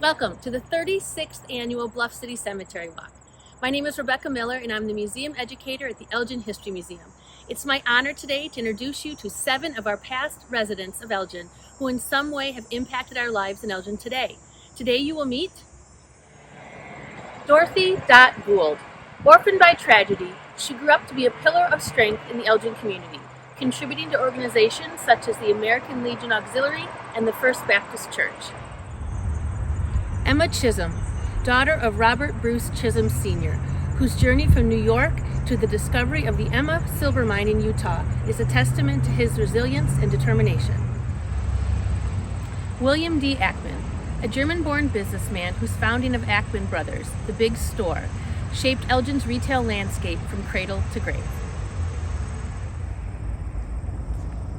Welcome to the 36th annual Bluff City Cemetery Walk. My name is Rebecca Miller and I'm the museum educator at the Elgin History Museum. It's my honor today to introduce you to 7 of our past residents of Elgin who in some way have impacted our lives in Elgin today. Today you will meet Dorothy Dot Gould. Orphaned by tragedy, she grew up to be a pillar of strength in the Elgin community, contributing to organizations such as the American Legion Auxiliary and the First Baptist Church. Emma Chisholm, daughter of Robert Bruce Chisholm Sr., whose journey from New York to the discovery of the Emma silver mine in Utah is a testament to his resilience and determination. William D. Ackman, a German-born businessman whose founding of Ackman Brothers, the big store, shaped Elgin's retail landscape from cradle to grave.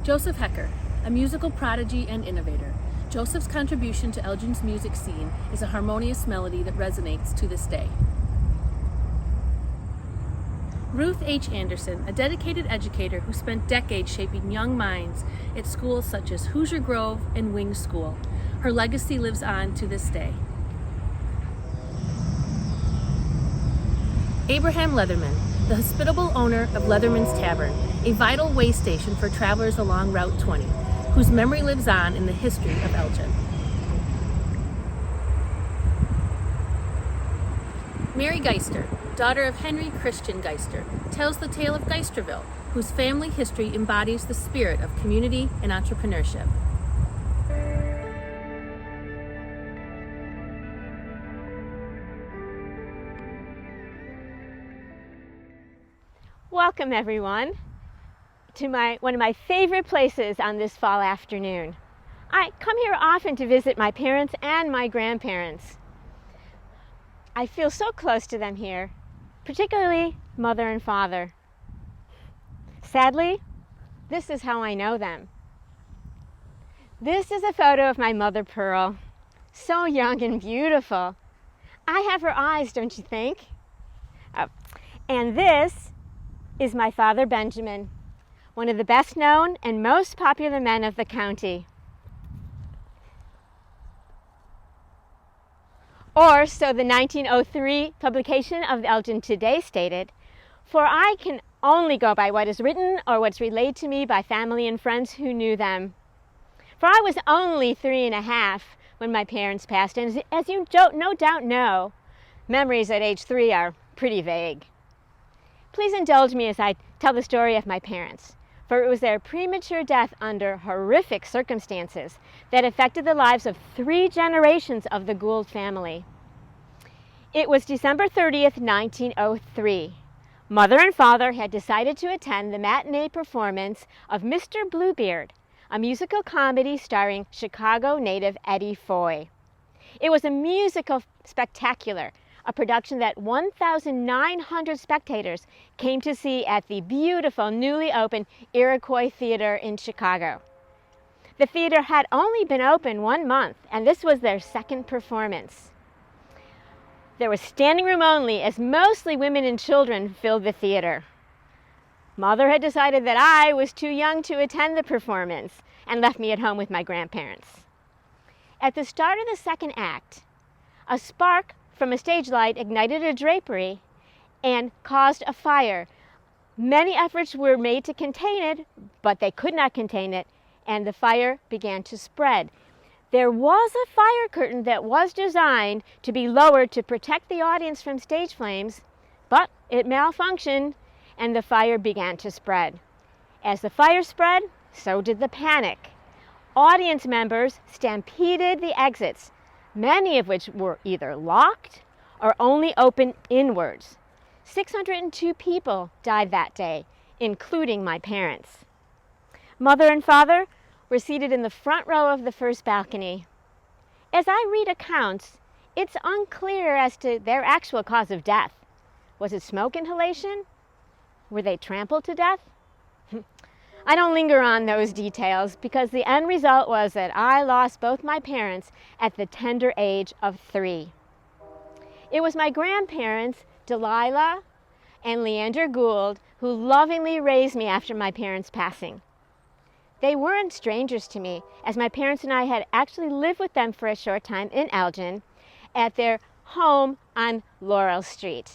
Joseph Hecker, a musical prodigy and innovator. Joseph's contribution to Elgin's music scene is a harmonious melody that resonates to this day. Ruth H. Anderson, a dedicated educator who spent decades shaping young minds at schools such as Hoosier Grove and Wing School. Her legacy lives on to this day. Abraham Leatherman, the hospitable owner of Leatherman's Tavern, a vital way station for travelers along Route 20, whose memory lives on in the history of Elgin. Mary Geister, daughter of Henry Christian Geister, tells the tale of Geisterville, whose family history embodies the spirit of community and entrepreneurship. Welcome everyone to one of my favorite places on this fall afternoon. I come here often to visit my parents and my grandparents. I feel so close to them here, particularly mother and father. Sadly, this is how I know them. This is a photo of my mother Pearl, so young and beautiful. I have her eyes, don't you think? Oh. And this is my father Benjamin, one of the best known and most popular men of the county. Or so the 1903 publication of the Elgin Today stated, for I can only go by what is written or what's relayed to me by family and friends who knew them. For I was only 3.5 when my parents passed, and as you no doubt know, memories at age 3 are pretty vague. Please indulge me as I tell the story of my parents, for it was their premature death under horrific circumstances that affected the lives of 3 generations of the Gould family. It was December 30th, 1903. Mother and father had decided to attend the matinee performance of Mr. Bluebeard, a musical comedy starring Chicago native Eddie Foy. It was a musical spectacular, a production that 1,900 spectators came to see at the beautiful newly opened Iroquois Theater in Chicago. The theater had only been open 1 month, and this was their second performance. There was standing room only, as mostly women and children filled the theater. Mother had decided that I was too young to attend the performance and left me at home with my grandparents. At the start of the second act, a spark from a stage light ignited a drapery and caused a fire. Many efforts were made to contain it, but they could not contain it, and the fire began to spread. There was a fire curtain that was designed to be lowered to protect the audience from stage flames, but it malfunctioned and the fire began to spread. As the fire spread, so did the panic. Audience members stampeded the exits, many of which were either locked or only open inwards. 602 people died that day, including my parents. Mother and father were seated in the front row of the first balcony. As I read accounts, it's unclear as to their actual cause of death. Was it smoke inhalation? Were they trampled to death? I don't linger on those details because the end result was that I lost both my parents at the tender age of 3. It was my grandparents, Delilah and Leander Gould, who lovingly raised me after my parents' passing. They weren't strangers to me, as my parents and I had actually lived with them for a short time in Elgin, at their home on Laurel Street.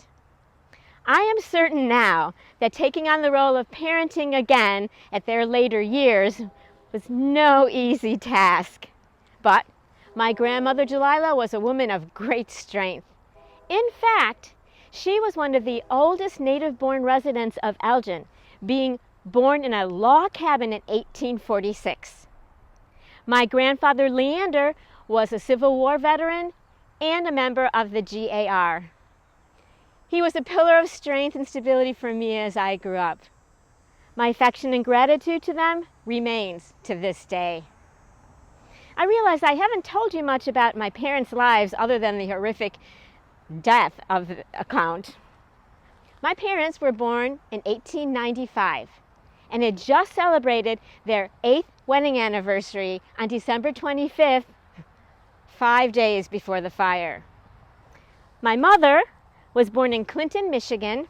I am certain now that taking on the role of parenting again at their later years was no easy task. But my grandmother Delilah was a woman of great strength. In fact, she was one of the oldest native-born residents of Elgin, being born in a log cabin in 1846. My grandfather Leander was a Civil War veteran and a member of the GAR. He was a pillar of strength and stability for me as I grew up. My affection and gratitude to them remains to this day. I realize I haven't told you much about my parents' lives other than the horrific death of the account. My parents were born in 1895 and had just celebrated their 8th wedding anniversary on December 25th, 5 days before the fire. My mother was born in Clinton, Michigan,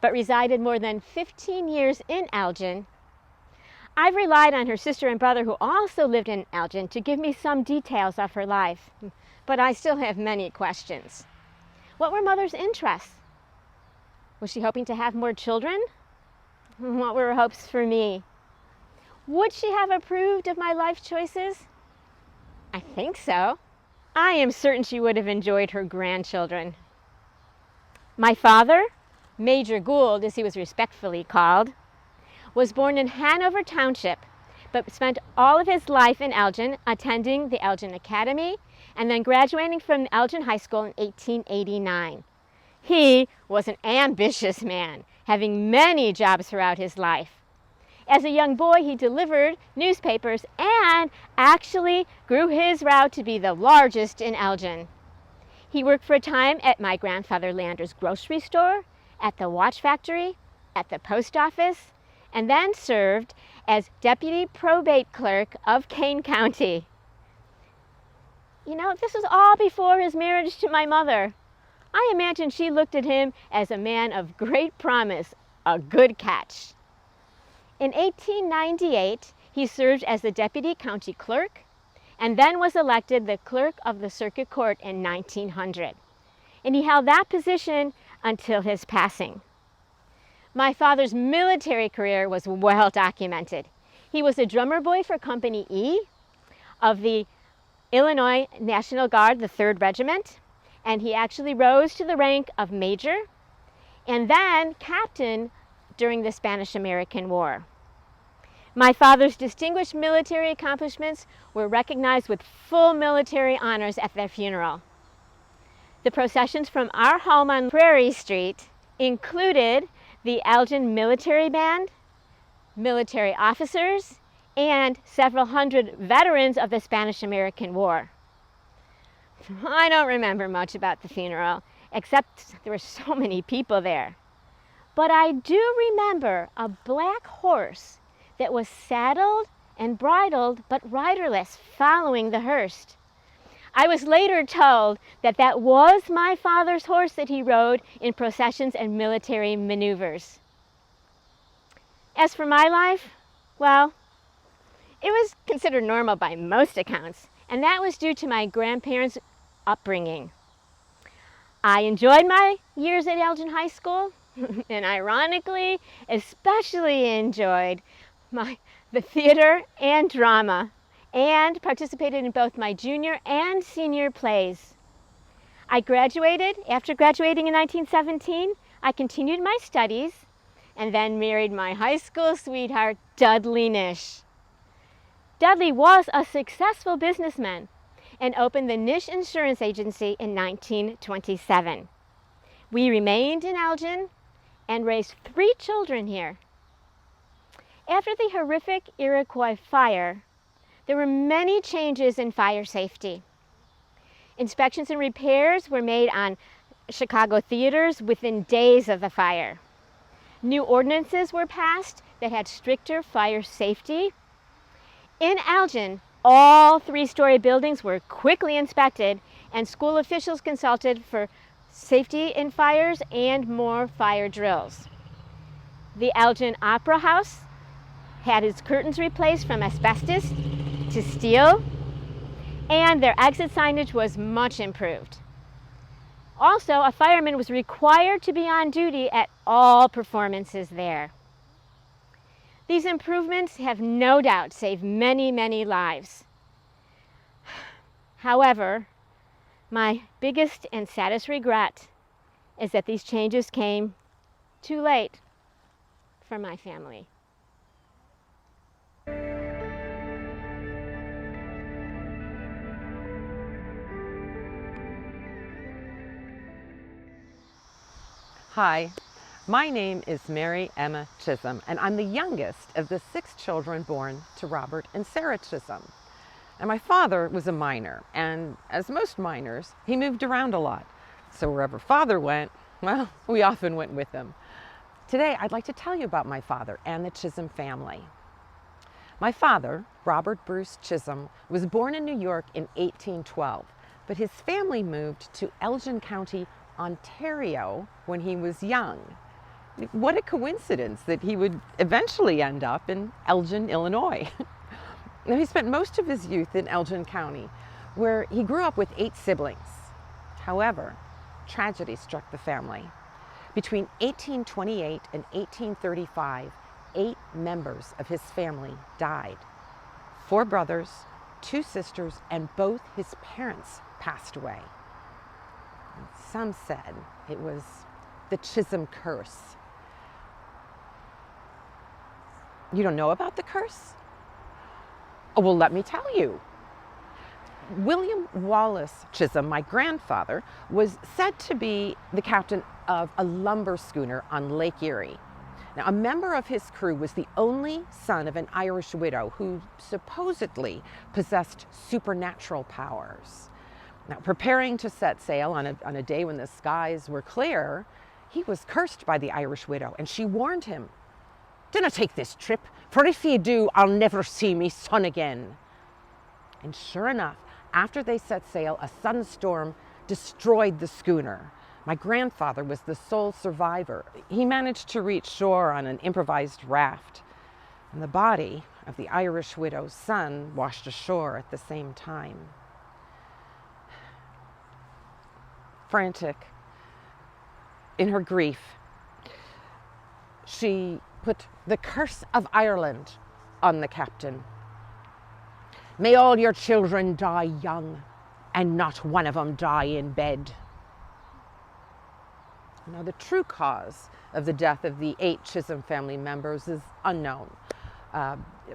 but resided more than 15 years in Elgin. I've relied on her sister and brother, who also lived in Elgin, to give me some details of her life, but I still have many questions. What were Mother's interests? Was she hoping to have more children? What were her hopes for me? Would she have approved of my life choices? I think so. I am certain she would have enjoyed her grandchildren. My father, Major Gould, as he was respectfully called, was born in Hanover Township, but spent all of his life in Elgin, attending the Elgin Academy and then graduating from Elgin High School in 1889. He was an ambitious man, having many jobs throughout his life. As a young boy, he delivered newspapers and actually grew his route to be the largest in Elgin. He worked for a time at my grandfather Leander's grocery store, at the watch factory, at the post office, and then served as deputy probate clerk of Kane County. You know, this was all before his marriage to my mother. I imagine she looked at him as a man of great promise, a good catch. In 1898, he served as the deputy county clerk and then was elected the clerk of the circuit court in 1900. And he held that position until his passing. My father's military career was well documented. He was a drummer boy for Company E of the Illinois National Guard, the 3rd Regiment, and he actually rose to the rank of major and then captain during the Spanish-American War. My father's distinguished military accomplishments were recognized with full military honors at their funeral. The processions from our home on Prairie Street included the Elgin Military Band, military officers, and several hundred veterans of the Spanish-American War. I don't remember much about the funeral, except there were so many people there. But I do remember a black horse that was saddled and bridled but riderless following the hearse. I was later told that that was my father's horse that he rode in processions and military maneuvers. As for my life, well, it was considered normal by most accounts, and that was due to my grandparents' upbringing. I enjoyed my years at Elgin High School, and ironically, especially enjoyed the theater and drama, and participated in both my junior and senior plays. After graduating in 1917, I continued my studies and then married my high school sweetheart, Dudley Nish. Dudley was a successful businessman and opened the Nish Insurance Agency in 1927. We remained in Elgin and raised 3 children here. After the horrific Iroquois fire, there were many changes in fire safety. Inspections and repairs were made on Chicago theaters within days of the fire. New ordinances were passed that had stricter fire safety. In Elgin, all 3-story buildings were quickly inspected, and school officials consulted for safety in fires and more fire drills. The Elgin Opera House had its curtains replaced from asbestos to steel, and their exit signage was much improved. Also, a fireman was required to be on duty at all performances there. These improvements have no doubt saved many, many lives. However, my biggest and saddest regret is that these changes came too late for my family. Hi, my name is Mary Emma Chisholm, and I'm the youngest of the 6 children born to Robert and Sarah Chisholm. And my father was a miner, and as most miners, he moved around a lot. So wherever father went, well, we often went with him. Today, I'd like to tell you about my father and the Chisholm family. My father, Robert Bruce Chisholm, was born in New York in 1812, but his family moved to Elgin County, Ontario when he was young. What a coincidence that he would eventually end up in Elgin, Illinois. Now, he spent most of his youth in Elgin County, where he grew up with 8 siblings. However, tragedy struck the family. Between 1828 and 1835, 8 members of his family died. 4 brothers, 2 sisters, and both his parents passed away. Some said it was the Chisholm curse. You don't know about the curse? Oh, well, let me tell you. William Wallace Chisholm, my grandfather, was said to be the captain of a lumber schooner on Lake Erie. Now, a member of his crew was the only son of an Irish widow who supposedly possessed supernatural powers. Now, preparing to set sail on a day when the skies were clear, he was cursed by the Irish widow, and she warned him, "Dinna take this trip, for if you do, I'll never see me son again." And sure enough, after they set sail, a sudden storm destroyed the schooner. My grandfather was the sole survivor. He managed to reach shore on an improvised raft, and the body of the Irish widow's son washed ashore at the same time. Frantic in her grief, she put the curse of Ireland on the captain. "May all your children die young, and not one of them die in bed." Now, the true cause of the death of the 8 Chisholm family members is unknown.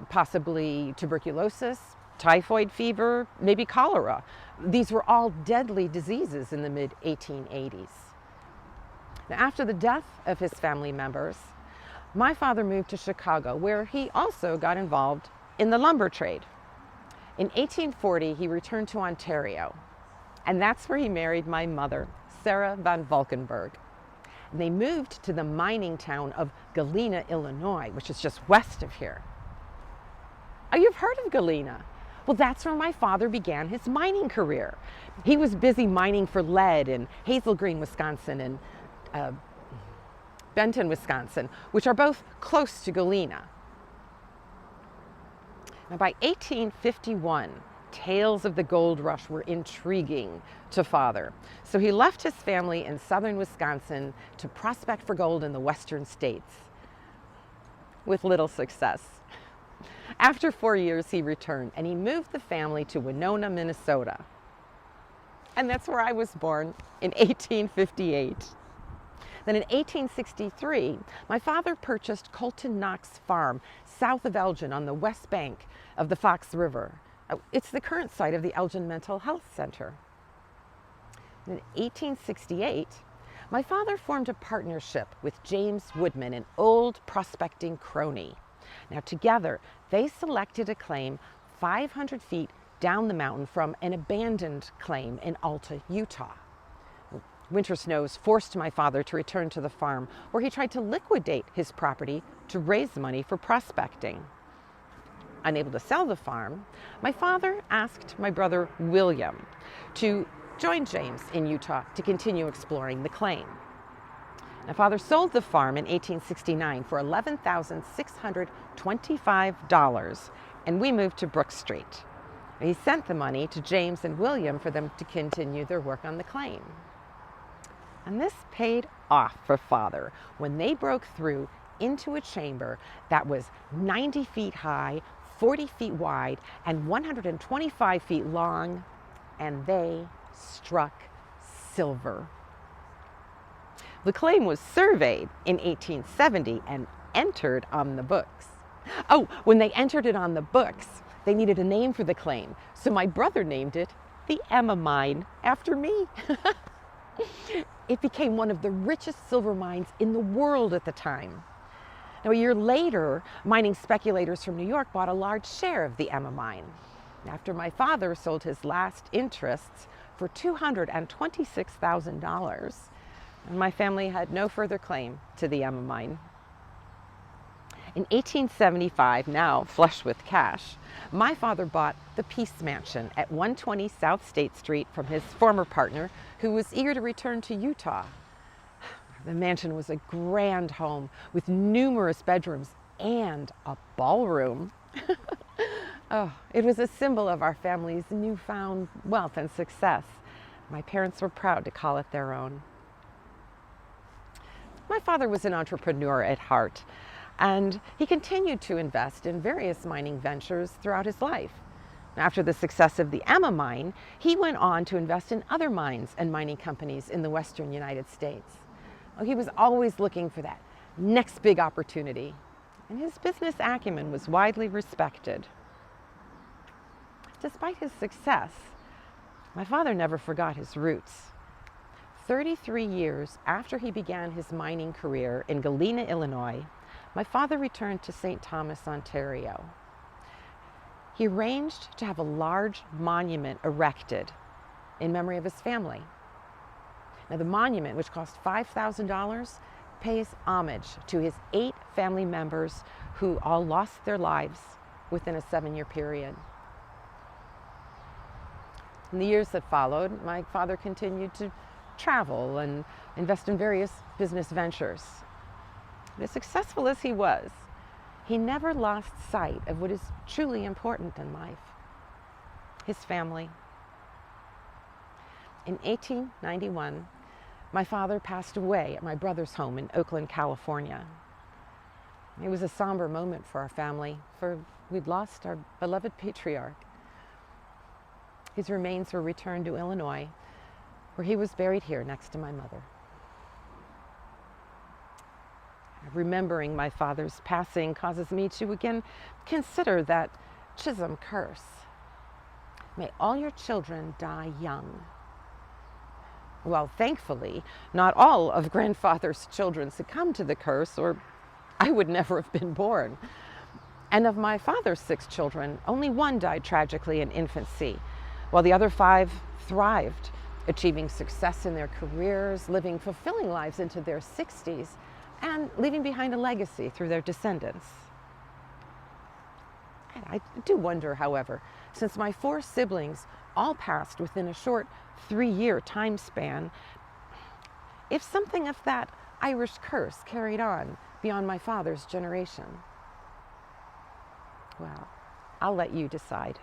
Possibly tuberculosis, typhoid fever, maybe cholera. These were all deadly diseases in the mid-1880s. Now, after the death of his family members, my father moved to Chicago, where he also got involved in the lumber trade. In 1840, he returned to Ontario, and that's where he married my mother, Sarah Van Valkenburg. And they moved to the mining town of Galena, Illinois, which is just west of here. Oh, you've heard of Galena? Well, that's where my father began his mining career. He was busy mining for lead in Hazel Green, Wisconsin, and Benton, Wisconsin, which are both close to Galena. Now, by 1851, tales of the gold rush were intriguing to father. So he left his family in southern Wisconsin to prospect for gold in the western states, with little success. After 4 years, he returned, and he moved the family to Winona, Minnesota. And that's where I was born in 1858. Then in 1863, my father purchased Colton Knox Farm south of Elgin on the west bank of the Fox River. It's the current site of the Elgin Mental Health Center. In 1868, my father formed a partnership with James Woodman, an old prospecting crony. Now, together, they selected a claim 500 feet down the mountain from an abandoned claim in Alta, Utah. Winter snows forced my father to return to the farm, where he tried to liquidate his property to raise money for prospecting. Unable to sell the farm, my father asked my brother William to join James in Utah to continue exploring the claim. My father sold the farm in 1869 for $11,625, and we moved to Brook Street. He sent the money to James and William for them to continue their work on the claim. And this paid off for Father when they broke through into a chamber that was 90 feet high, 40 feet wide, and 125 feet long, and they struck silver. The claim was surveyed in 1870 and entered on the books. Oh, when they entered it on the books, they needed a name for the claim, so my brother named it the Emma Mine after me. It became one of the richest silver mines in the world at the time. Now, a year later, mining speculators from New York bought a large share of the Emma Mine. After my father sold his last interests for $226,000, and my family had no further claim to the Emma Mine. In 1875, now flush with cash, my father bought the Peace Mansion at 120 South State Street from his former partner, who was eager to return to Utah. The mansion was a grand home with numerous bedrooms and a ballroom. Oh, it was a symbol of our family's newfound wealth and success. My parents were proud to call it their own. My father was an entrepreneur at heart, and he continued to invest in various mining ventures throughout his life. After the success of the Emma Mine, he went on to invest in other mines and mining companies in the western United States. He was always looking for that next big opportunity, and his business acumen was widely respected. Despite his success, my father never forgot his roots. 33 years after he began his mining career in Galena, Illinois, my father returned to St. Thomas, Ontario. He arranged to have a large monument erected in memory of his family. Now, the monument, which cost $5,000, pays homage to his 8 family members who all lost their lives within a 7-year period. In the years that followed, my father continued to travel and invest in various business ventures. As successful as he was, he never lost sight of what is truly important in life: his family. In 1891, my father passed away at my brother's home in Oakland, California. It was a somber moment for our family, for we'd lost our beloved patriarch. His remains were returned to Illinois, where he was buried here next to my mother. Remembering my father's passing causes me to again consider that Chisholm curse. May all your children die young. Well, thankfully, not all of grandfather's children succumbed to the curse, or I would never have been born. And of my father's 6 children, only 1 died tragically in infancy, while the other 5 thrived, achieving success in their careers, living fulfilling lives into their 60s, and leaving behind a legacy through their descendants. And I do wonder, however, since my 4 siblings all passed within a short 3-year time span, if something of that Irish curse carried on beyond my father's generation. Well, I'll let you decide.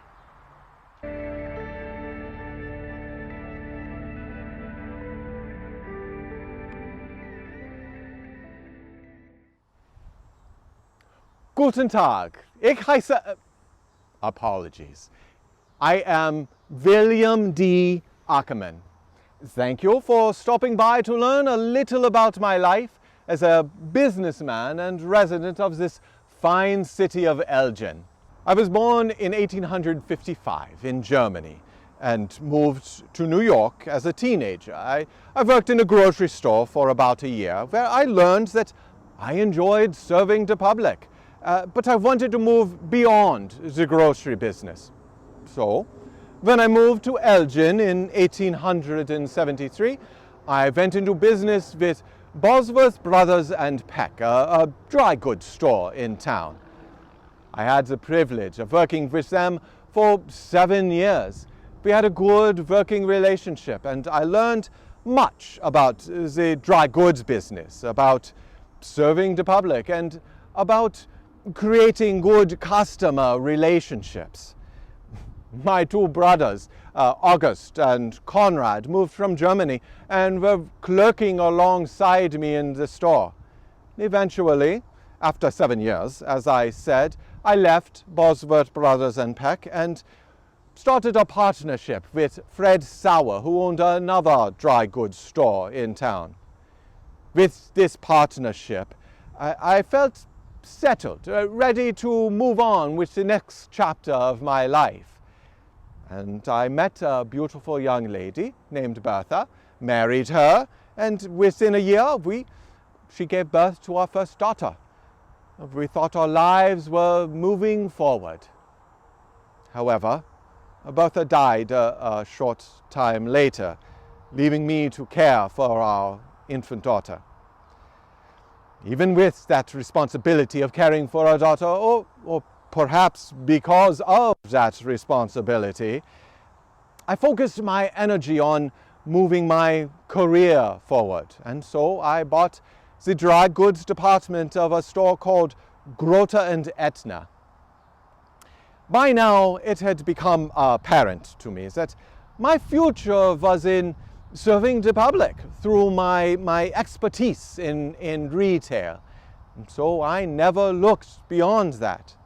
Guten Tag. Ich heiße... Apologies. I am William D. Ackerman. Thank you for stopping by to learn a little about my life as a businessman and resident of this fine city of Elgin. I was born in 1855 in Germany and moved to New York as a teenager. I worked in a grocery store for about a year, where I learned that I enjoyed serving the public. But I wanted to move beyond the grocery business. So, when I moved to Elgin in 1873, I went into business with Bosworth Brothers and Peck, a dry goods store in town. I had the privilege of working with them for 7 years. We had a good working relationship, and I learned much about the dry goods business, about serving the public, and about creating good customer relationships. My two brothers, August and Conrad, moved from Germany and were clerking alongside me in the store. Eventually, after 7 years, as I said, I left Bosworth Brothers and Peck and started a partnership with Fred Sauer, who owned another dry goods store in town. With this partnership, I felt settled, ready to move on with the next chapter of my life. And I met a beautiful young lady named Bertha, married her, and within a year she gave birth to our first daughter. We thought our lives were moving forward. However, Bertha died a short time later, leaving me to care for our infant daughter. Even with that responsibility of caring for our daughter, or perhaps because of that responsibility, I focused my energy on moving my career forward. And so I bought the dry goods department of a store called Grote and Etna. By now, it had become apparent to me that my future was in serving the public through my expertise in retail. And so I never looked beyond that.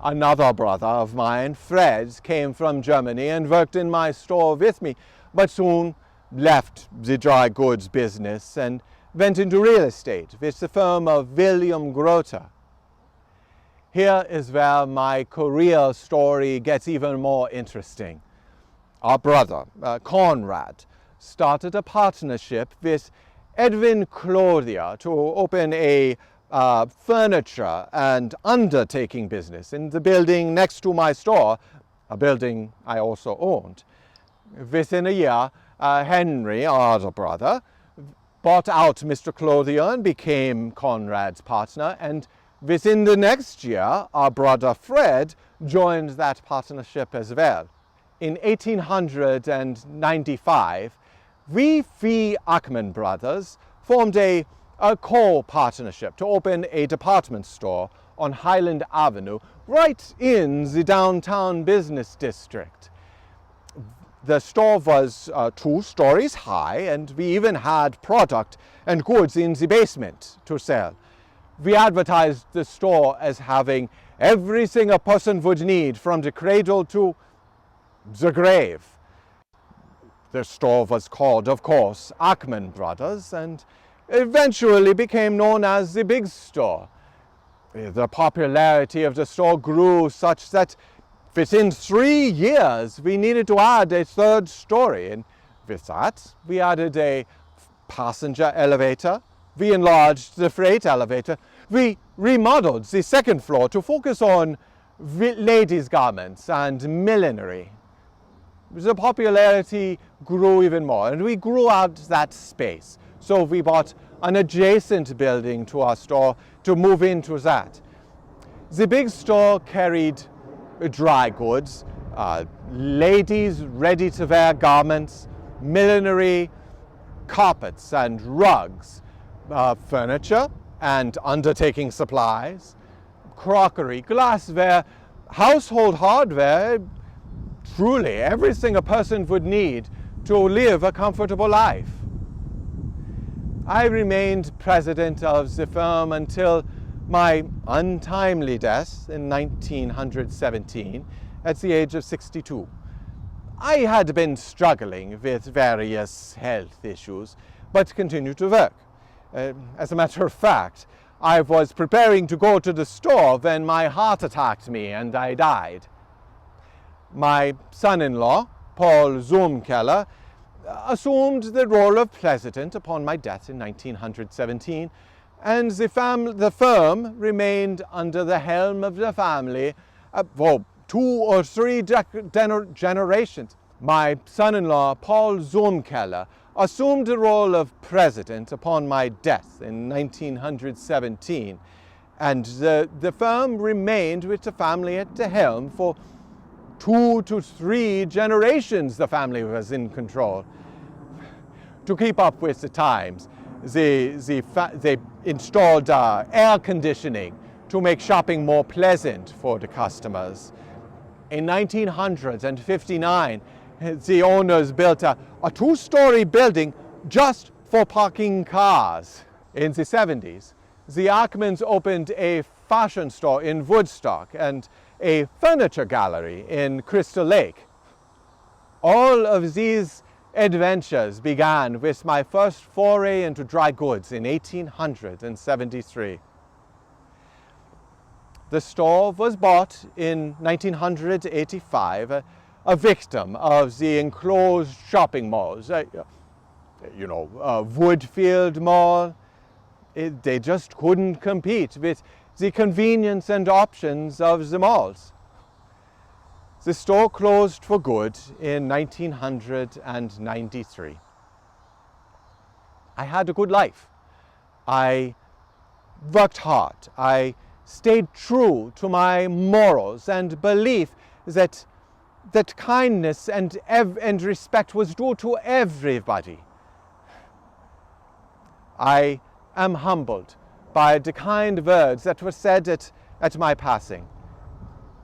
Another brother of mine, Fred, came from Germany and worked in my store with me, but soon left the dry goods business and went into real estate with the firm of William Grote. Here is where my career story gets even more interesting. Our brother, Conrad, started a partnership with Edwin Clothier to open a furniture and undertaking business in the building next to my store, a building I also owned. Within a year, Henry, our other brother, bought out Mr. Clothier and became Conrad's partner, and within the next year, our brother Fred joined that partnership as well. In 1895, we three Ackman brothers formed a co-partnership to open a department store on Highland Avenue, right in the downtown business district. The store was 2 stories high, and we even had product and goods in the basement to sell. We advertised the store as having everything a person would need from the cradle to the grave. The store was called, of course, Ackman Brothers, and eventually became known as the Big Store. The popularity of the store grew such that within 3 years we needed to add a 3rd story, and with that we added a passenger elevator. We enlarged the freight elevator. We remodeled the 2nd floor to focus on ladies' garments and millinery. The popularity grew even more, and we grew out that space. So we bought an adjacent building to our store to move into that. The Big Store carried dry goods, ladies' ready-to-wear garments, millinery, carpets and rugs, furniture and undertaking supplies, crockery, glassware, household hardware, truly everything a person would need to live a comfortable life. I remained president of the firm until my untimely death in 1917 at the age of 62. I had been struggling with various health issues, but continued to work. As a matter of fact, I was preparing to go to the store when my heart attacked me and I died. My son-in-law, Paul Zoomkeller, assumed the role of president upon my death in 1917, and the firm remained under the helm of the family for 2 or 3 generations. My son-in-law, Paul Zoomkeller, assumed the role of president upon my death in 1917, and the firm remained with the family at the helm for 2 to 3 generations. The family was in control. To keep up with the times, they installed air conditioning to make shopping more pleasant for the customers. In 1959, the owners built a two-story building just for parking cars. In the 70s, the Ackermans opened a fashion store in Woodstock and a furniture gallery in Crystal Lake. All of these adventures began with my first foray into dry goods in 1873. The store was bought in 1985, a victim of the enclosed shopping malls. Woodfield Mall. They just couldn't compete with the convenience and options of the malls. The store closed for good in 1993. I had a good life. I worked hard. I stayed true to my morals and belief that kindness and respect was due to everybody. I am humbled by the kind words that were said at my passing.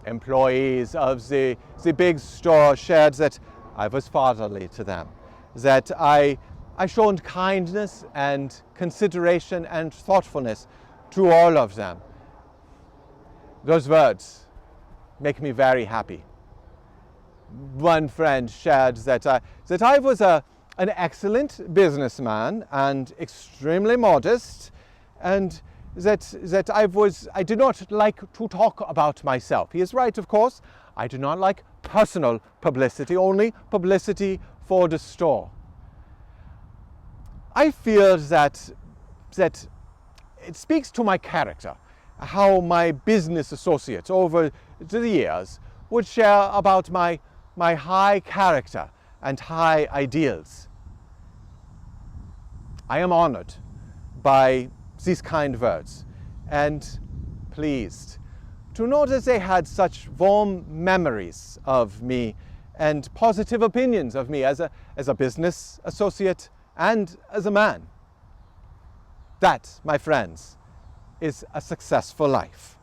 Employees of the big store shared that I was fatherly to them, that I showed kindness and consideration and thoughtfulness to all of them. Those words make me very happy. One friend shared that I was an excellent businessman and extremely modest, and that I do not like to talk about myself. He is right, of course. I do not like personal publicity, only publicity for the store. I feel that it speaks to my character, how my business associates over the years would share about my high character and high ideals. I am honored by these kind words and pleased to know that they had such warm memories of me and positive opinions of me as a business associate and as a man. That, my friends, is a successful life.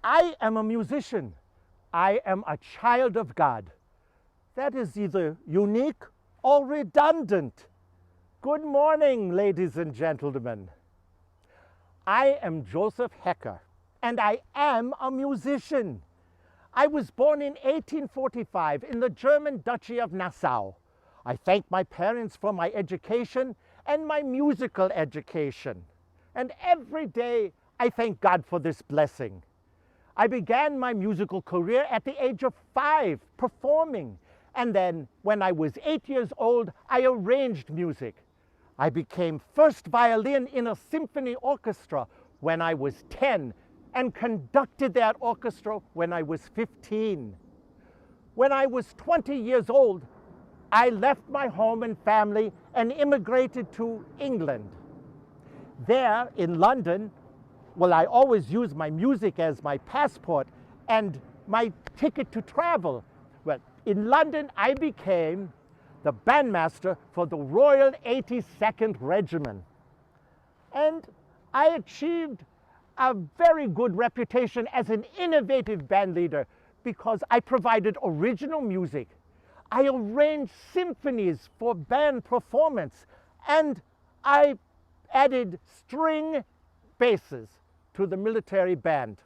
I am a musician. I am a child of God. That is either unique or redundant. Good morning, ladies and gentlemen. I am Joseph Hecker, and I am a musician. I was born in 1845 in the German Duchy of Nassau. I thank my parents for my education and my musical education. And every day I thank God for this blessing. I began my musical career at the age of 5, performing. And then, when I was 8 years old, I arranged music. I became first violin in a symphony orchestra when I was 10, and conducted that orchestra when I was 15. When I was 20 years old, I left my home and family and immigrated to England. There, in London, I always use my music as my passport and my ticket to travel. Well, in London, I became the bandmaster for the Royal 82nd Regiment. And I achieved a very good reputation as an innovative band leader because I provided original music. I arranged symphonies for band performance, and I added string basses to the military band.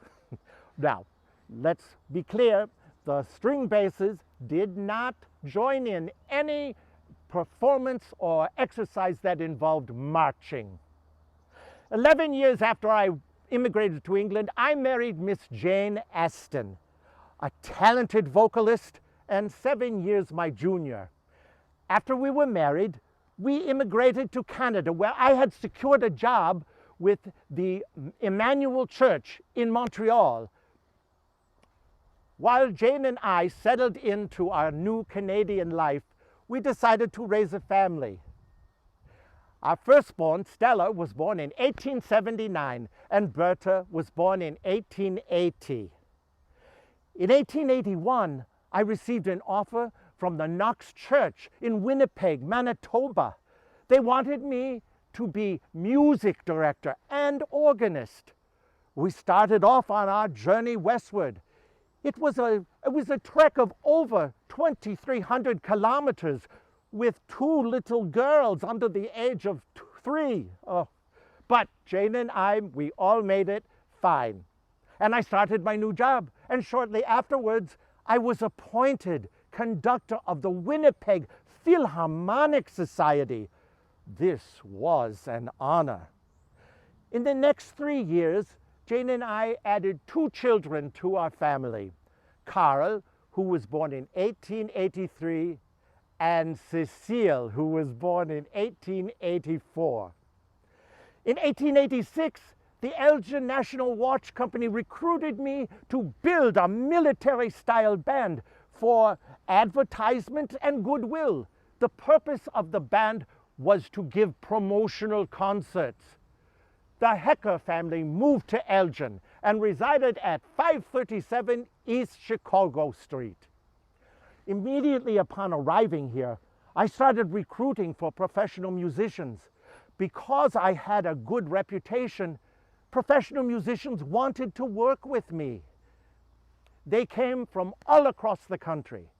Now, let's be clear, the string basses did not join in any performance or exercise that involved marching. 11 years after I immigrated to England, I married Miss Jane Aston, a talented vocalist and 7 years my junior. After we were married, we immigrated to Canada, where I had secured a job with the Emmanuel Church in Montreal. While Jane and I settled into our new Canadian life, we decided to raise a family. Our firstborn, Stella, was born in 1879, and Berta was born in 1880. In 1881, I received an offer from the Knox Church in Winnipeg, Manitoba. They wanted me to be music director and organist. We started off on our journey westward. It was a trek of over 2,300 kilometers with 2 little girls under the age of 3. Oh. But Jane and I, we all made it fine. And I started my new job. And shortly afterwards, I was appointed conductor of the Winnipeg Philharmonic Society. This was an honor. In the next 3 years, Jane and I added 2 children to our family. Carl, who was born in 1883, and Cecile, who was born in 1884. In 1886, the Elgin National Watch Company recruited me to build a military-style band for advertisement and goodwill. The purpose of the band was to give promotional concerts. The Hecker family moved to Elgin and resided at 537 East Chicago Street. Immediately upon arriving here, I started recruiting for professional musicians. Because I had a good reputation, professional musicians wanted to work with me. They came from all across the country.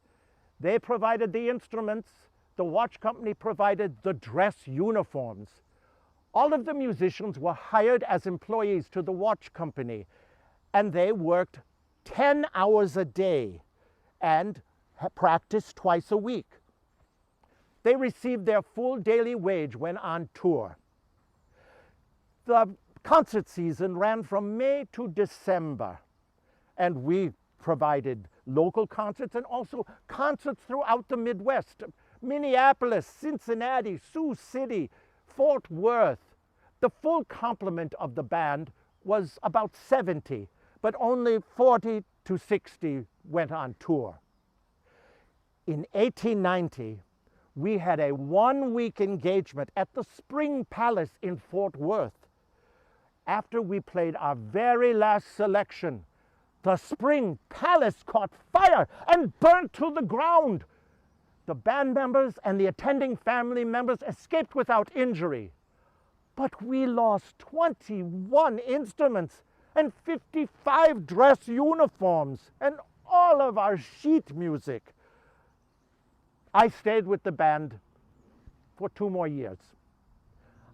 They provided the instruments. The watch company provided the dress uniforms. All of the musicians were hired as employees to the watch company, and they worked 10 hours a day and practiced twice a week. They received their full daily wage when on tour. The concert season ran from May to December, and we provided local concerts and also concerts throughout the Midwest. Minneapolis, Cincinnati, Sioux City, Fort Worth. The full complement of the band was about 70, but only 40 to 60 went on tour. In 1890, we had a 1-week engagement at the Spring Palace in Fort Worth. After we played our very last selection, the Spring Palace caught fire and burnt to the ground. The band members and the attending family members escaped without injury. But we lost 21 instruments and 55 dress uniforms and all of our sheet music. I stayed with the band for 2 more years.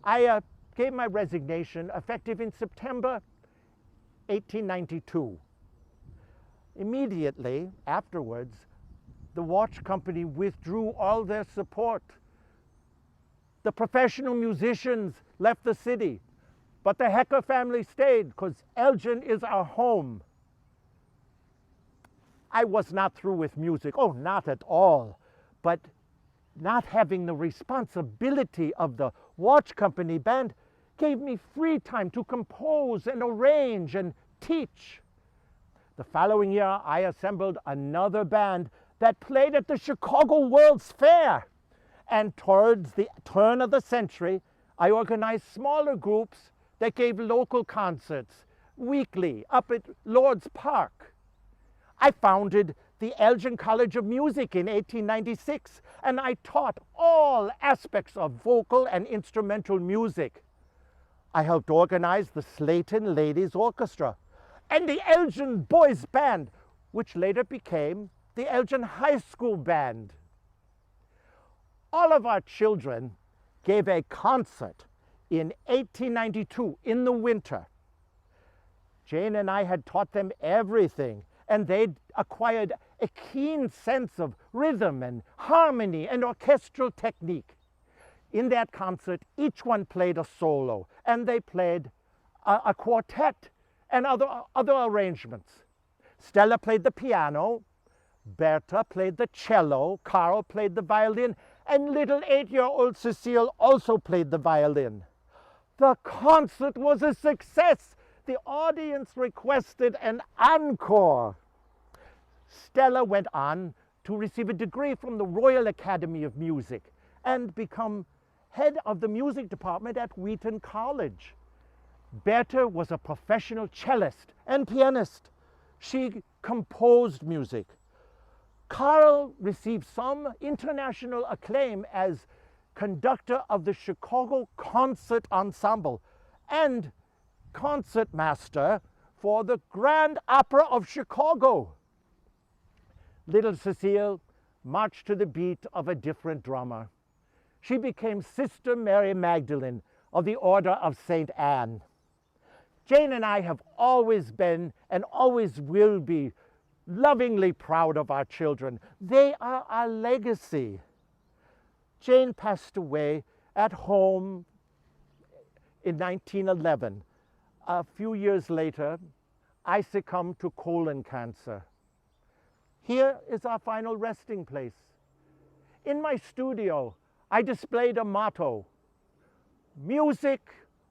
I gave my resignation effective in September 1892. Immediately afterwards, the watch company withdrew all their support. The professional musicians left the city, but the Hecker family stayed because Elgin is our home. I was not through with music, oh, not at all. But not having the responsibility of the watch company band gave me free time to compose and arrange and teach. The following year, I assembled another band that played at the Chicago World's Fair. And towards the turn of the century, I organized smaller groups that gave local concerts weekly up at Lord's Park. I founded the Elgin College of Music in 1896, and I taught all aspects of vocal and instrumental music. I helped organize the Slayton Ladies Orchestra and the Elgin Boys Band, which later became the Elgin High School Band. All of our children gave a concert in 1892 in the winter. Jane and I had taught them everything, and they'd acquired a keen sense of rhythm and harmony and orchestral technique. In that concert, each one played a solo, and they played a quartet and other arrangements. Stella played the piano, Berta played the cello, Carl played the violin, and little 8-year-old Cecile also played the violin. The concert was a success. The audience requested an encore. Stella went on to receive a degree from the Royal Academy of Music and become head of the music department at Wheaton College. Berta was a professional cellist and pianist. She composed music. Carl received some international acclaim as conductor of the Chicago Concert Ensemble, and concertmaster for the Grand Opera of Chicago. Little Cecile marched to the beat of a different drummer. She became Sister Mary Magdalene of the Order of St. Anne. Jane and I have always been and always will be lovingly proud of our children. They are our legacy. Jane passed away at home in 1911. A few years later, I succumbed to colon cancer. Here is our final resting place. In my studio, I displayed a motto: music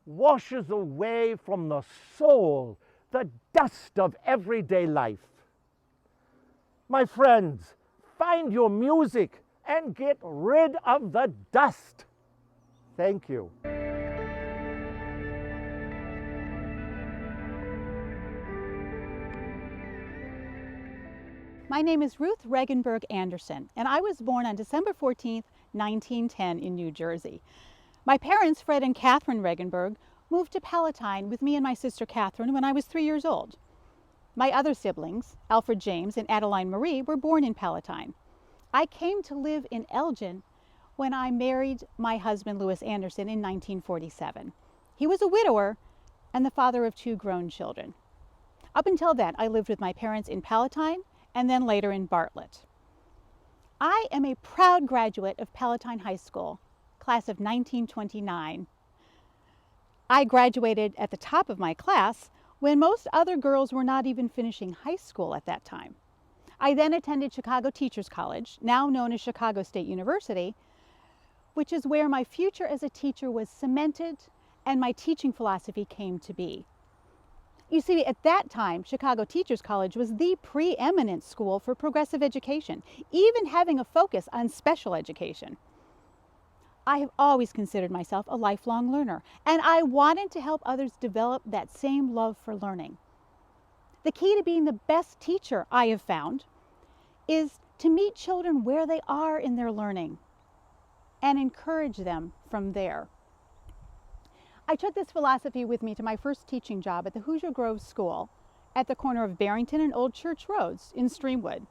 washes away from the soul the dust of everyday life. My friends, find your music and get rid of the dust. Thank you. My name is Ruth Regenberg Anderson, and I was born on December 14th, 1910 in New Jersey. My parents, Fred and Catherine Regenberg, moved to Palatine with me and my sister Catherine when I was 3 years old. My other siblings, Alfred James and Adeline Marie, were born in Palatine. I came to live in Elgin when I married my husband, Louis Anderson, in 1947. He was a widower and the father of 2 grown children. Up until then, I lived with my parents in Palatine and then later in Bartlett. I am a proud graduate of Palatine High School, class of 1929. I graduated at the top of my class when most other girls were not even finishing high school at that time. I then attended Chicago Teachers College, now known as Chicago State University, which is where my future as a teacher was cemented and my teaching philosophy came to be. You see, at that time, Chicago Teachers College was the preeminent school for progressive education, even having a focus on special education. I have always considered myself a lifelong learner, and I wanted to help others develop that same love for learning. The key to being the best teacher, I have found, is to meet children where they are in their learning and encourage them from there. I took this philosophy with me to my first teaching job at the Hoosier Grove School at the corner of Barrington and Old Church Roads in Streamwood.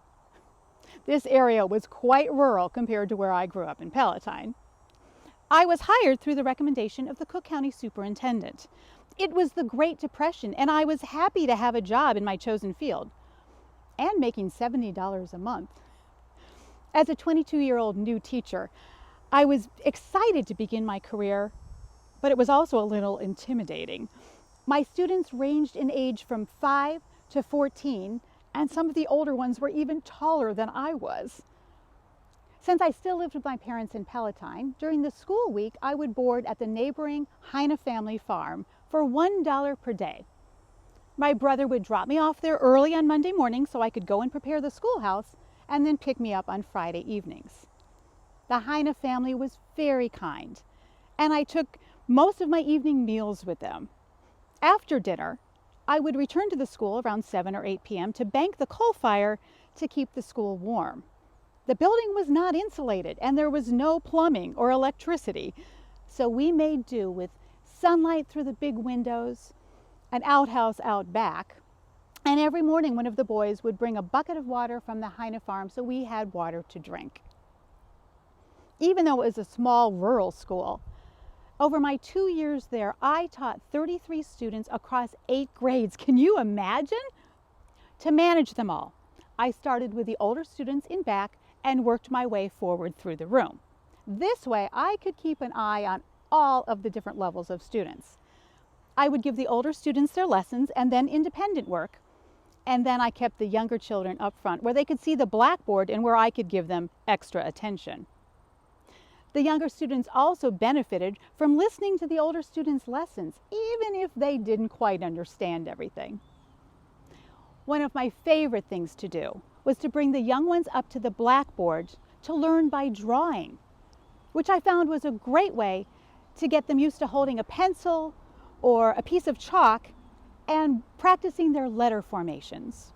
This area was quite rural compared to where I grew up in Palatine. I was hired through the recommendation of the Cook County Superintendent. It was the Great Depression, and I was happy to have a job in my chosen field and making $70 a month. As a 22-year-old new teacher, I was excited to begin my career, but it was also a little intimidating. My students ranged in age from 5 to 14, and some of the older ones were even taller than I was. Since I still lived with my parents in Palatine, during the school week I would board at the neighboring Heine family farm for $1 per day. My brother would drop me off there early on Monday morning so I could go and prepare the schoolhouse and then pick me up on Friday evenings. The Heine family was very kind, and I took most of my evening meals with them. After dinner, I would return to the school around 7 or 8 p.m. to bank the coal fire to keep the school warm. The building was not insulated and there was no plumbing or electricity, so we made do with sunlight through the big windows, an outhouse out back, and every morning one of the boys would bring a bucket of water from the Heine farm so we had water to drink. Even though it was a small rural school, over my 2 years there, I taught 33 students across 8 grades. Can you imagine? To manage them all, I started with the older students in back and worked my way forward through the room. This way, I could keep an eye on all of the different levels of students. I would give the older students their lessons and then independent work, and then I kept the younger children up front where they could see the blackboard and where I could give them extra attention. The younger students also benefited from listening to the older students' lessons, even if they didn't quite understand everything. One of my favorite things to do was to bring the young ones up to the blackboard to learn by drawing, which I found was a great way to get them used to holding a pencil or a piece of chalk and practicing their letter formations.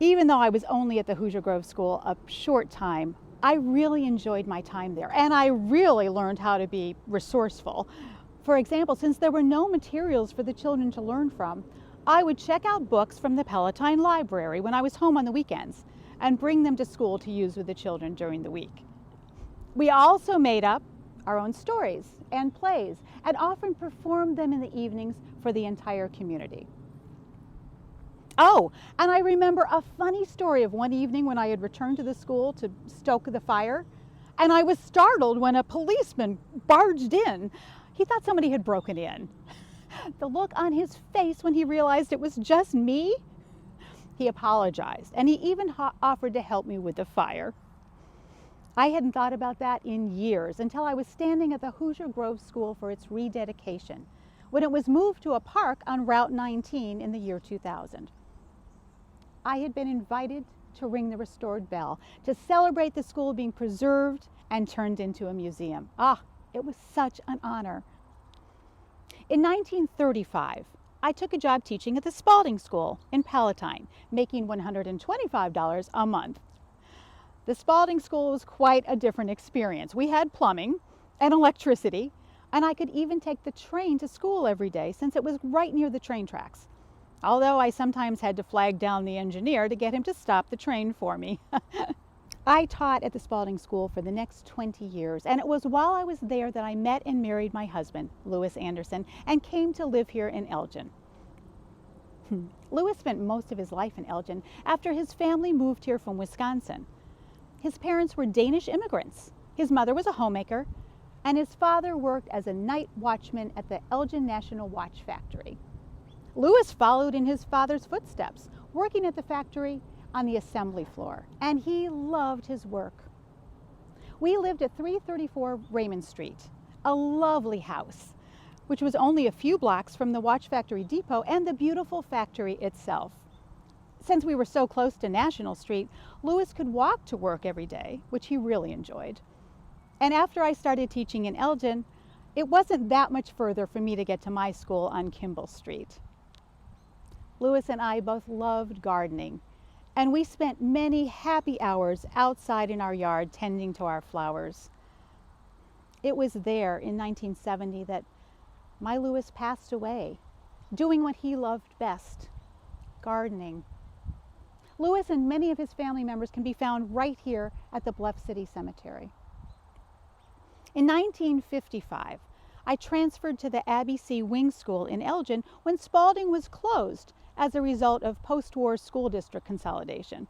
Even though I was only at the Hoosier Grove School a short time, I really enjoyed my time there, and I really learned how to be resourceful. For example, since there were no materials for the children to learn from, I would check out books from the Palatine Library when I was home on the weekends and bring them to school to use with the children during the week. We also made up our own stories and plays and often performed them in the evenings for the entire community. Oh, and I remember a funny story of one evening when I had returned to the school to stoke the fire, and I was startled when a policeman barged in. He thought somebody had broken in. The look on his face when he realized it was just me, he apologized, and he even offered to help me with the fire. I hadn't thought about that in years until I was standing at the Hoosier Grove School for its rededication, when it was moved to a park on Route 19 in the year 2000. I had been invited to ring the restored bell to celebrate the school being preserved and turned into a museum. Ah, it was such an honor. In 1935, I took a job teaching at the Spalding School in Palatine, making $125 a month. The Spalding School was quite a different experience. We had plumbing and electricity, and I could even take the train to school every day since it was right near the train tracks. Although I sometimes had to flag down the engineer to get him to stop the train for me. I taught at the Spalding School for the next 20 years, and it was while I was there that I met and married my husband, Lewis Anderson, and came to live here in Elgin. Lewis spent most of his life in Elgin after his family moved here from Wisconsin. His parents were Danish immigrants. His mother was a homemaker, and his father worked as a night watchman at the Elgin National Watch Factory. Lewis followed in his father's footsteps, working at the factory on the assembly floor, and he loved his work. We lived at 334 Raymond Street, a lovely house, which was only a few blocks from the watch factory depot and the beautiful factory itself. Since we were so close to National Street, Lewis could walk to work every day, which he really enjoyed. And after I started teaching in Elgin, it wasn't that much further for me to get to my school on Kimball Street. Lewis and I both loved gardening, and we spent many happy hours outside in our yard tending to our flowers. It was there in 1970 that my Lewis passed away, doing what he loved best, gardening. Lewis and many of his family members can be found right here at the Bluff City Cemetery. In 1955, I transferred to the Abbey C. Wing School in Elgin when Spalding was closed as a result of post-war school district consolidation.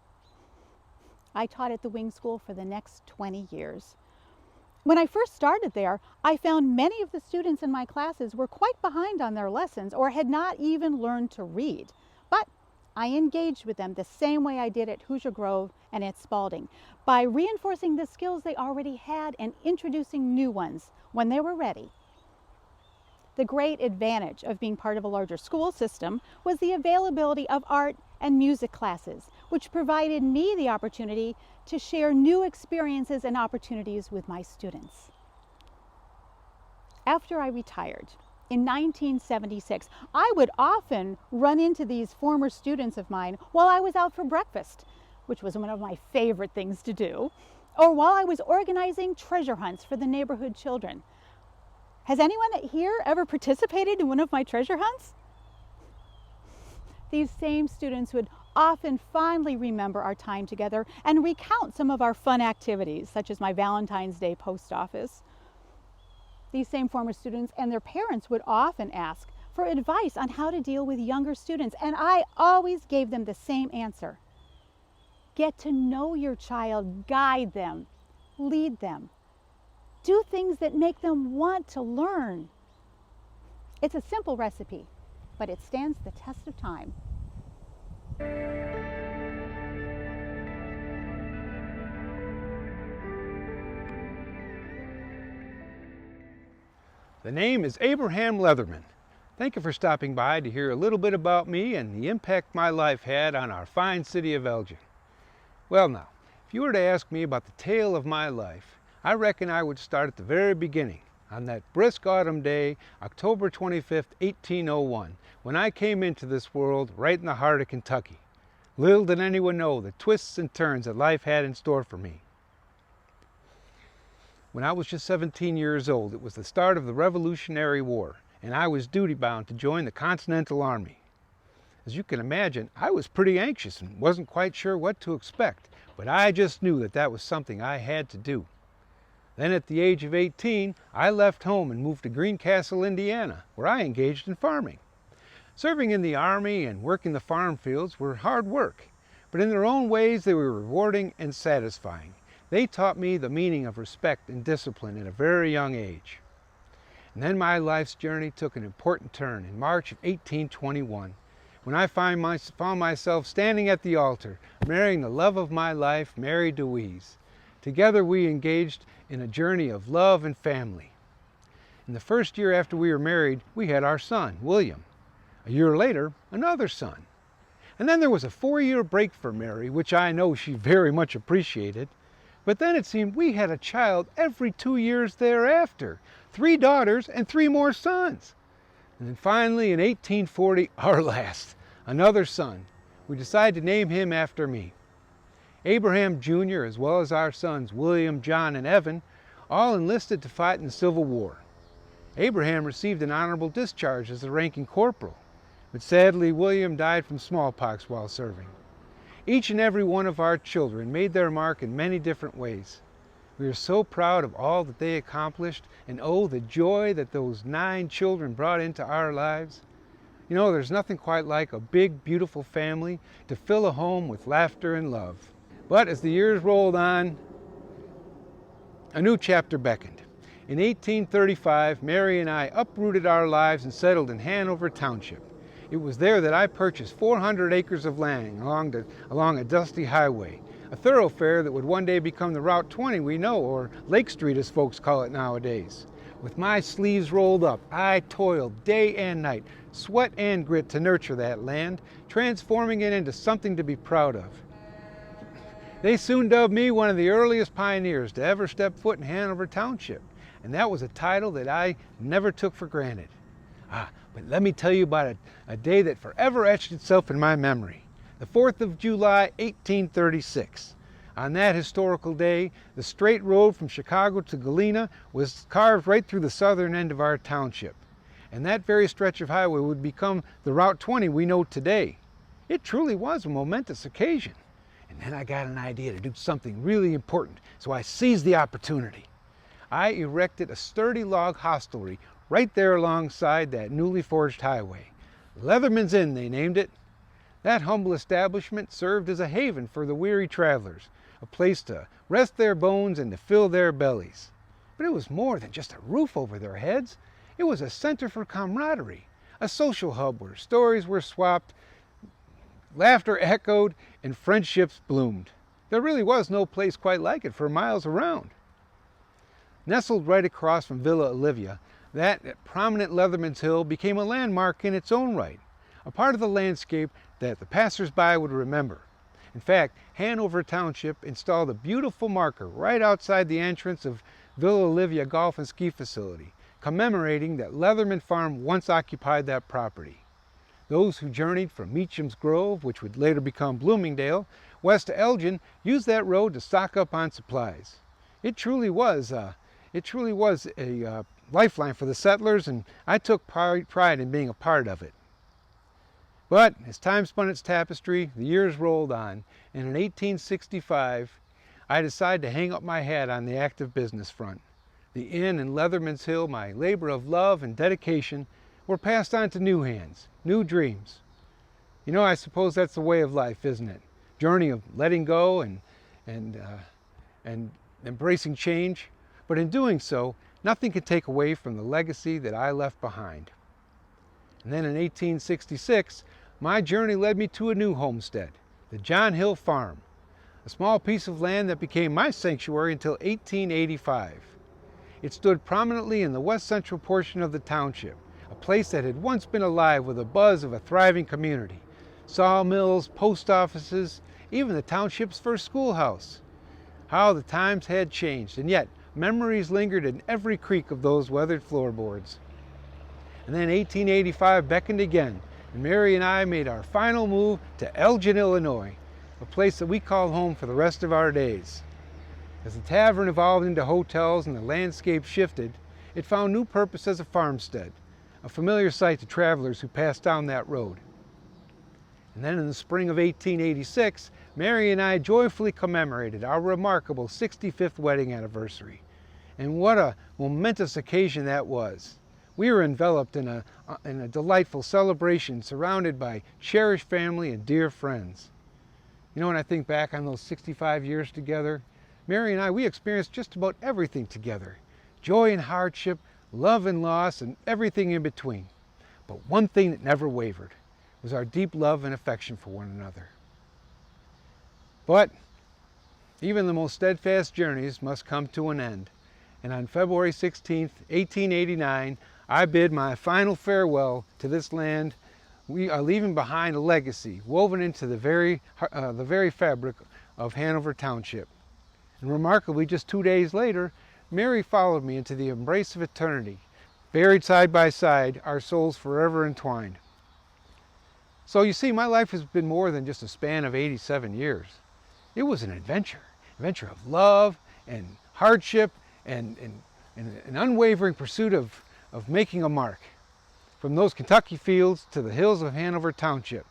I taught at the Wing School for the next 20 years. When I first started there, I found many of the students in my classes were quite behind on their lessons or had not even learned to read. But I engaged with them the same way I did at Hoosier Grove and at Spalding, by reinforcing the skills they already had and introducing new ones when they were ready. The great advantage of being part of a larger school system was the availability of art and music classes, which provided me the opportunity to share new experiences and opportunities with my students. After I retired in 1976, I would often run into these former students of mine while I was out for breakfast, which was one of my favorite things to do, or while I was organizing treasure hunts for the neighborhood children. Has anyone here ever participated in one of my treasure hunts? These same students would often fondly remember our time together and recount some of our fun activities, such as my Valentine's Day post office. These same former students and their parents would often ask for advice on how to deal with younger students, and I always gave them the same answer. Get to know your child, guide them, lead them. Do things that make them want to learn. It's a simple recipe, but it stands the test of time. The name is Abraham Leatherman. Thank you for stopping by to hear a little bit about me and the impact my life had on our fine city of Elgin. Well now, if you were to ask me about the tale of my life, I reckon I would start at the very beginning, on that brisk autumn day, October 25th, 1801, when I came into this world right in the heart of Kentucky. Little did anyone know the twists and turns that life had in store for me. When I was just 17 years old, it was the start of the Revolutionary War, and I was duty-bound to join the Continental Army. As you can imagine, I was pretty anxious and wasn't quite sure what to expect, but I just knew that that was something I had to do. Then at the age of 18, I left home and moved to Greencastle, Indiana, where I engaged in farming. Serving in the Army and working the farm fields were hard work, but in their own ways they were rewarding and satisfying. They taught me the meaning of respect and discipline at a very young age. And then my life's journey took an important turn in March of 1821, when I found myself standing at the altar, marrying the love of my life, Mary Deweese. Together we engaged in a journey of love and family. In the first year after we were married, we had our son, William. A year later, another son. And then there was a 4-year break for Mary, which I know she very much appreciated. But then it seemed we had a child every 2 years thereafter, 3 daughters and 3 more sons. And then finally in 1840, our last, another son. We decided to name him after me. Abraham Jr., as well as our sons William, John, and Evan, all enlisted to fight in the Civil War. Abraham received an honorable discharge as the ranking corporal, but sadly William died from smallpox while serving. Each and every one of our children made their mark in many different ways. We are so proud of all that they accomplished, and oh, the joy that those 9 children brought into our lives. You know, there's nothing quite like a big, beautiful family to fill a home with laughter and love. But as the years rolled on, a new chapter beckoned. In 1835, Mary and I uprooted our lives and settled in Hanover Township. It was there that I purchased 400 acres of land along a dusty highway, a thoroughfare that would one day become the Route 20 we know, or Lake Street as folks call it nowadays. With my sleeves rolled up, I toiled day and night, sweat and grit to nurture that land, transforming it into something to be proud of. They soon dubbed me one of the earliest pioneers to ever step foot in Hanover Township, and that was a title that I never took for granted. But let me tell you about a day that forever etched itself in my memory. The 4th of July, 1836. On that historical day, the straight road from Chicago to Galena was carved right through the southern end of our township. And that very stretch of highway would become the Route 20 we know today. It truly was a momentous occasion. And then I got an idea to do something really important, so I seized the opportunity. I erected a sturdy log hostelry right there alongside that newly forged highway. Leatherman's Inn, they named it. That humble establishment served as a haven for the weary travelers, a place to rest their bones and to fill their bellies. But it was more than just a roof over their heads. It was a center for camaraderie, a social hub where stories were swapped, laughter echoed, and friendships bloomed. There really was no place quite like it for miles around. Nestled right across from Villa Olivia, that prominent Leatherman's Hill became a landmark in its own right, a part of the landscape that the passers-by would remember. In fact, Hanover Township installed a beautiful marker right outside the entrance of Villa Olivia Golf and Ski Facility, commemorating that Leatherman Farm once occupied that property. Those who journeyed from Meacham's Grove, which would later become Bloomingdale, west to Elgin, used that road to stock up on supplies. It truly was a lifeline for the settlers, and I took pride in being a part of it. But as time spun its tapestry, the years rolled on, and in 1865, I decided to hang up my hat on the active business front. The inn and Leatherman's Hill, my labor of love and dedication, were passed on to new hands, new dreams. You know, I suppose that's the way of life, isn't it? Journey of letting go and embracing change. But in doing so, nothing could take away from the legacy that I left behind. And then in 1866, my journey led me to a new homestead, the John Hill Farm, a small piece of land that became my sanctuary until 1885. It stood prominently in the west central portion of the township, a place that had once been alive with the buzz of a thriving community. Sawmills, post offices, even the township's first schoolhouse. How the times had changed, and yet memories lingered in every creak of those weathered floorboards. And then 1885 beckoned again, and Mary and I made our final move to Elgin, Illinois, a place that we call home for the rest of our days. As the tavern evolved into hotels and the landscape shifted, it found new purpose as a farmstead, a familiar sight to travelers who passed down that road. And then in the spring of 1886, Mary and I joyfully commemorated our remarkable 65th wedding anniversary. And what a momentous occasion that was. We were enveloped in a delightful celebration surrounded by cherished family and dear friends. You know, when I think back on those 65 years together, Mary and I, we experienced just about everything together. Joy and hardship, love and loss, and everything in between. But one thing that never wavered was our deep love and affection for one another. But even the most steadfast journeys must come to an end. And on February 16th, 1889, I bid my final farewell to this land. We are leaving behind a legacy woven into the very fabric of Hanover Township. And remarkably, just 2 days later, Mary followed me into the embrace of eternity. Buried side by side, our souls forever entwined. So you see, my life has been more than just a span of 87 years. It was an adventure of love and hardship and an unwavering pursuit of making a mark. From those Kentucky fields to the hills of Hanover Township,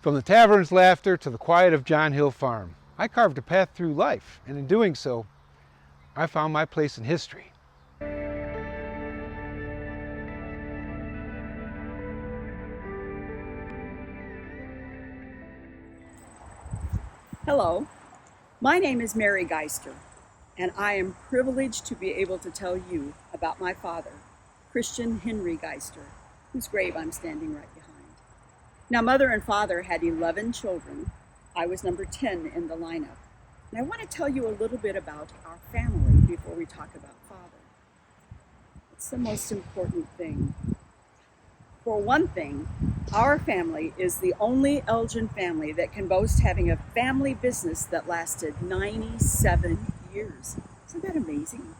from the tavern's laughter to the quiet of John Hill Farm, I carved a path through life, and in doing so, I found my place in history. Hello, my name is Mary Geister, and I am privileged to be able to tell you about my father, Christian Henry Geister, whose grave I'm standing right behind. Now, mother and father had 11 children. I was number 10 in the lineup. And I want to tell you a little bit about our family before we talk about father. It's the most important thing. For one thing, our family is the only Elgin family that can boast having a family business that lasted 97 years. Isn't that amazing?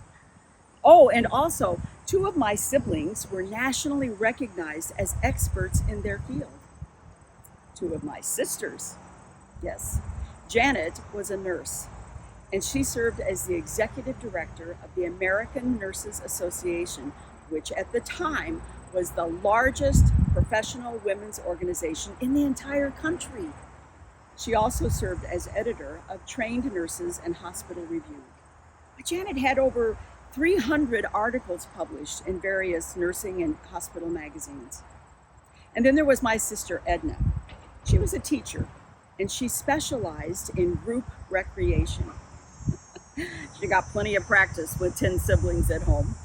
Oh, and also, 2 of my siblings were nationally recognized as experts in their field. 2 of my sisters, yes. Janet was a nurse, and she served as the executive director of the American Nurses Association, which at the time was the largest professional women's organization in the entire country. She also served as editor of Trained Nurses and Hospital Review. Janet had over 300 articles published in various nursing and hospital magazines. And then there was my sister Edna. She was a teacher, and she specialized in group recreation. She got plenty of practice with 10 siblings at home.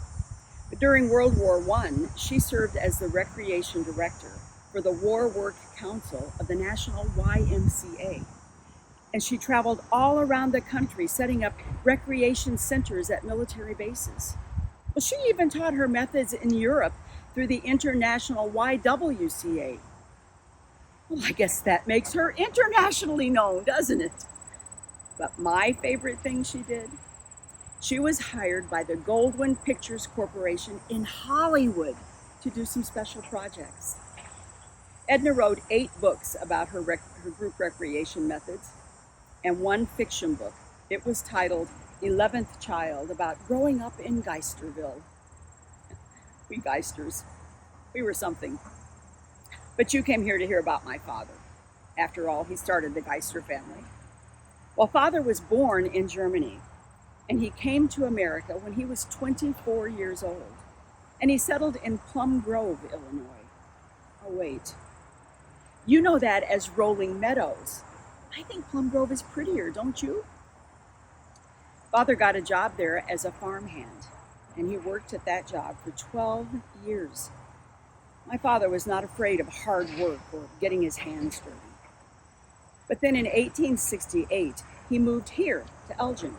But during World War I, she served as the recreation director for the War Work Council of the National YMCA. And she traveled all around the country setting up recreation centers at military bases. Well, she even taught her methods in Europe through the International YWCA. Well, I guess that makes her internationally known, doesn't it? But my favorite thing she did, she was hired by the Goldwyn Pictures Corporation in Hollywood to do some special projects. Edna wrote 8 books about her group recreation methods and 1 fiction book. It was titled 11th Child, about growing up in Geisterville. We Geisters, we were something. But you came here to hear about my father. After all, he started the Geister family. Well, father was born in Germany, and he came to America when he was 24 years old. And he settled in Plum Grove, Illinois. Oh, wait. You know that as Rolling Meadows. I think Plum Grove is prettier, don't you? Father got a job there as a farmhand, and he worked at that job for 12 years. My father was not afraid of hard work or getting his hands dirty. But then in 1868, he moved here to Elgin,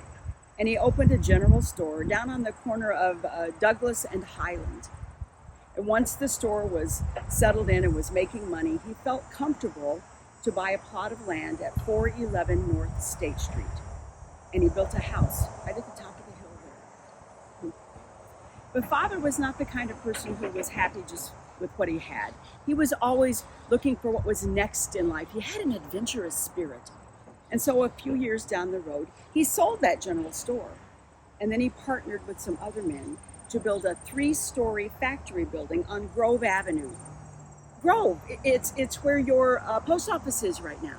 and he opened a general store down on the corner of Douglas and Highland. And once the store was settled in and was making money, he felt comfortable to buy a plot of land at 411 North State Street. And he built a house right at the top of the hill there. But father was not the kind of person who was happy just with what he had. He was always looking for what was next in life. He had an adventurous spirit. And so a few years down the road, he sold that general store And then he partnered with some other men to build a 3-story factory building on Grove Avenue. Grove, it's where your post office is right now.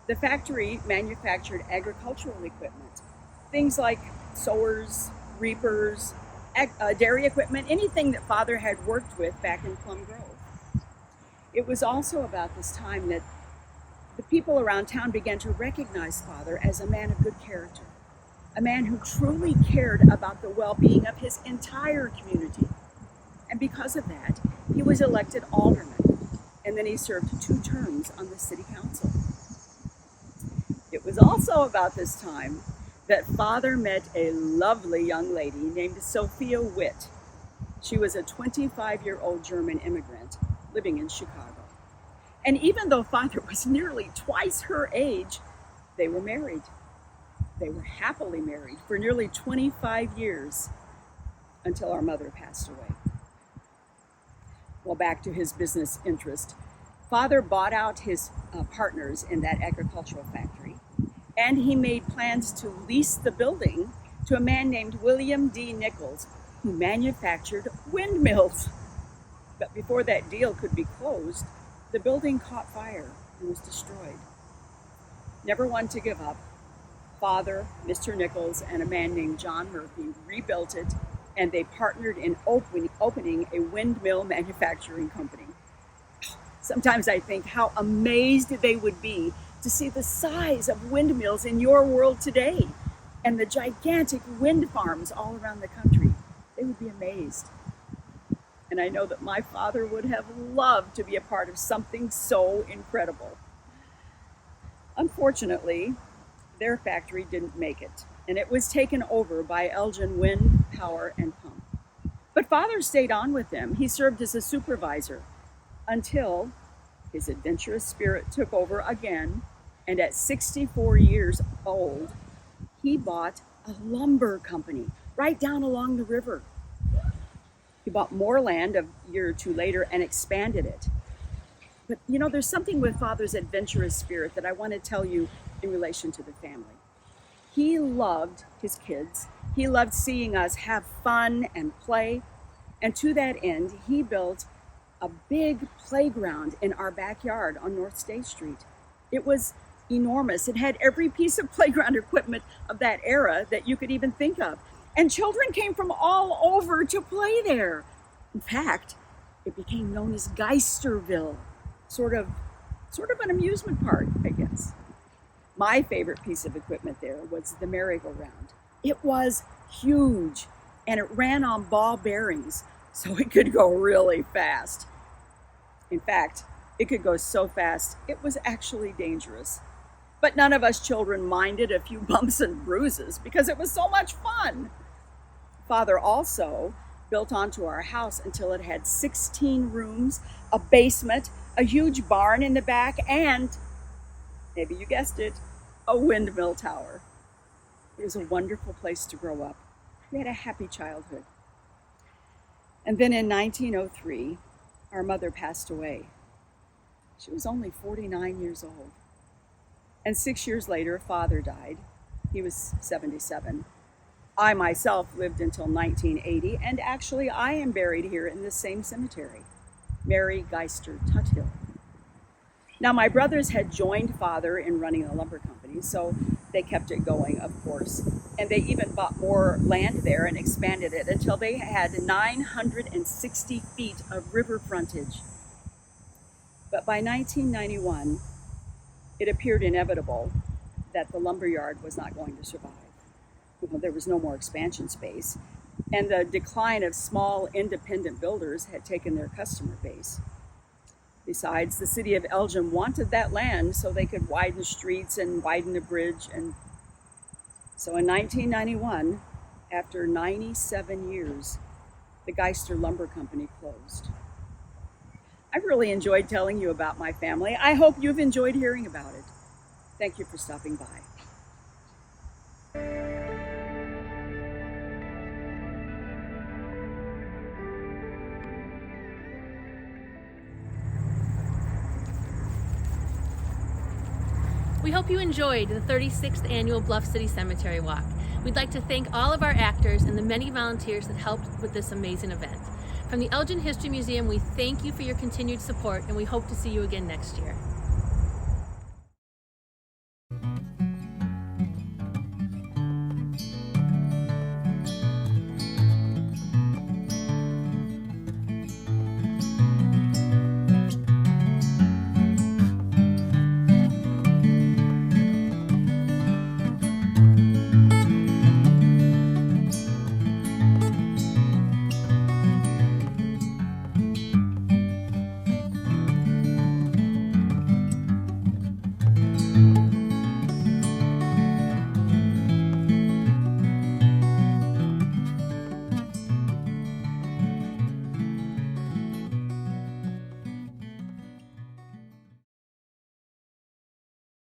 The factory manufactured agricultural equipment, things like sowers, reapers, dairy equipment, anything that Father had worked with back in Plum Grove. It was also about this time that the people around town began to recognize Father as a man of good character, a man who truly cared about the well-being of his entire community. And because of that, he was elected alderman, and then he served 2 terms on the city council. It was also about this time that Father met a lovely young lady named Sophia Witt. She was a 25-year-old German immigrant living in Chicago. And even though Father was nearly twice her age, they were married. They were happily married for nearly 25 years until our mother passed away. Well, back to his business interest. Father bought out his partners in that agricultural factory, and he made plans to lease the building to a man named William D. Nichols, who manufactured windmills. But before that deal could be closed, the building caught fire and was destroyed. Never one to give up, Father, Mr. Nichols, and a man named John Murphy rebuilt it, and they partnered in opening a windmill manufacturing company. Sometimes I think how amazed they would be to see the size of windmills in your world today and the gigantic wind farms all around the country. They would be amazed. And I know that my father would have loved to be a part of something so incredible. Unfortunately, their factory didn't make it, and it was taken over by Elgin Wind, Power, and Pump. But Father stayed on with them. He served as a supervisor until his adventurous spirit took over again, and at 64 years old, he bought a lumber company right down along the river. He bought more land a year or 2 later and expanded it. But you know, there's something with Father's adventurous spirit that I want to tell you in relation to the family. He loved his kids. He loved seeing us have fun and play. And to that end, he built a big playground in our backyard on North State Street. It was enormous. It had every piece of playground equipment of that era that you could even think of. And children came from all over to play there. In fact, it became known as Geisterville, sort of an amusement park, I guess. My favorite piece of equipment there was the merry-go-round. It was huge, and it ran on ball bearings, so it could go really fast. In fact, it could go so fast, it was actually dangerous. But none of us children minded a few bumps and bruises because it was so much fun. Father also built onto our house until it had 16 rooms, a basement, a huge barn in the back, and, maybe you guessed it, a windmill tower. It was a wonderful place to grow up. We had a happy childhood. And then in 1903, our mother passed away. She was only 49 years old. And 6 years later, Father died. He was 77. I myself lived until 1980, and actually I am buried here in this same cemetery, Mary Geister Tuthill. Now, my brothers had joined Father in running a lumber company, so they kept it going, of course. And they even bought more land there and expanded it until they had 960 feet of river frontage. But by 1991, it appeared inevitable that the lumberyard was not going to survive. Well, there was no more expansion space, and the decline of small independent builders had taken their customer base. Besides, the city of Elgin wanted that land so they could widen streets and widen the bridge. And so in 1991, after 97 years, the Geister Lumber Company closed. I've really enjoyed telling you about my family. I hope you've enjoyed hearing about it. Thank you for stopping by. We hope you enjoyed the 36th Annual Bluff City Cemetery Walk. We'd like to thank all of our actors and the many volunteers that helped with this amazing event. From the Elgin History Museum, we thank you for your continued support, and we hope to see you again next year.